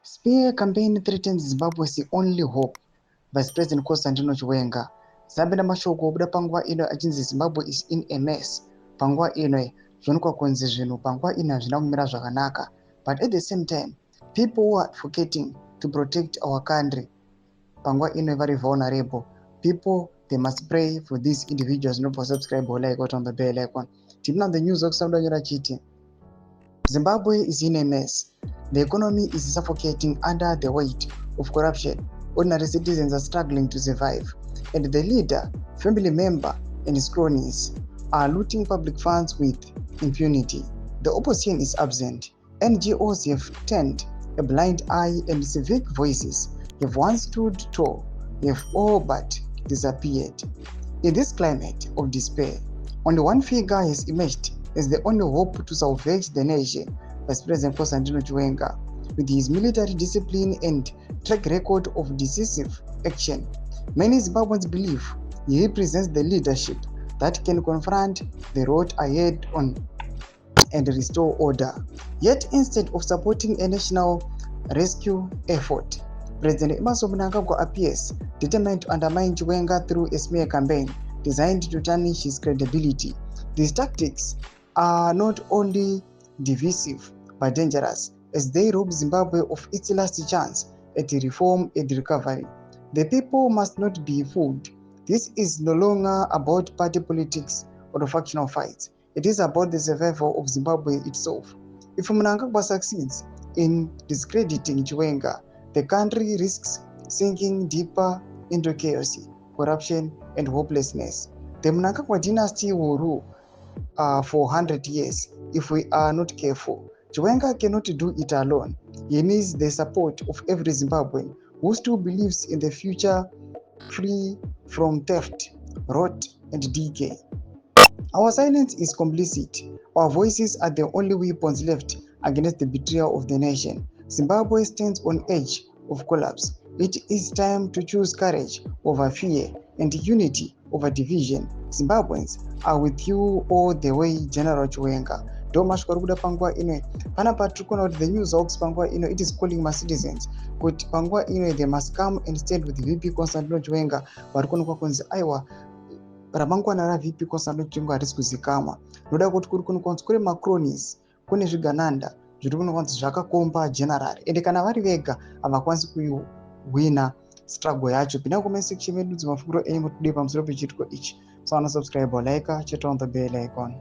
Smear campaign threatens Zimbabwe's only hope. Vice President Constantino Chiwenga. Zambe namashoko obuda panguva ino achinzi Zimbabwe is in a mess. Panguva ino zvonekwa kunzi zvinhu panguva ino hazvina kumira zvakanaka. But at the same time, people who are advocating to protect our country panguva ino vari vulnerable. People, they must pray for these individuals. Not for subscribe or like on the bell icon. Tipna the news of Samdanyora Chiti. Zimbabwe is in a mess. The economy is suffocating under the weight of corruption. Ordinary citizens are struggling to survive. And the leader, family member, and his cronies are looting public funds with impunity. The opposition is absent. NGOs have turned a blind eye, and civic voices have once stood tall, have all but disappeared. In this climate of despair, only one figure has emerged as the only hope to salvage the nation, Vice President Constantino Chiwenga. With his military discipline and track record of decisive action, many Zimbabweans believe he represents the leadership that can confront the road ahead and restore order. Yet, instead of supporting a national rescue effort, President Emmerson Mnangagwa appears determined to undermine Chiwenga through a smear campaign designed to tarnish his credibility. These tactics are not only divisive but dangerous, as they rob Zimbabwe of its last chance at reform and recovery. The people must not be fooled. This is no longer about party politics or factional fights. It is about the survival of Zimbabwe itself. If Mnangagwa succeeds in discrediting Chiwenga, the country risks sinking deeper into chaos, corruption, and hopelessness. The Mnangagwa dynasty will rule for 100 years if we are not careful. Chiwenga cannot do it alone. He needs the support of every Zimbabwean who still believes in the future free from theft, rot, and decay. Our silence is complicit. Our voices are the only weapons left against the betrayal of the nation. Zimbabwe stands on edge of collapse. It is time to choose courage over fear and unity over division. Zimbabweans are with you all the way, General Chiwenga. Domashwa kuda panguva ino panapa tiri kuona kuti the news hawks panguva ino it is calling my citizens kuti panguva ino they must come and stand with VP Constantino Chiwenga. Vari kuonekwa kunzi aiwa ramangwana raVP Constantino Chiwenga harisi kuzikamwa. Noda kuti kuri kuonekwa kunzi kune macronies, kune zvigananda zviri kuonekwa kunzi zvakakomba general, ende kana vari vega havakwanisi kuwina struggle yacho. Pinda comment section medu dzimafunguro enyu mutidei pamusoro pechitiko ichi. So subscribe or like, cheta on the bell icon.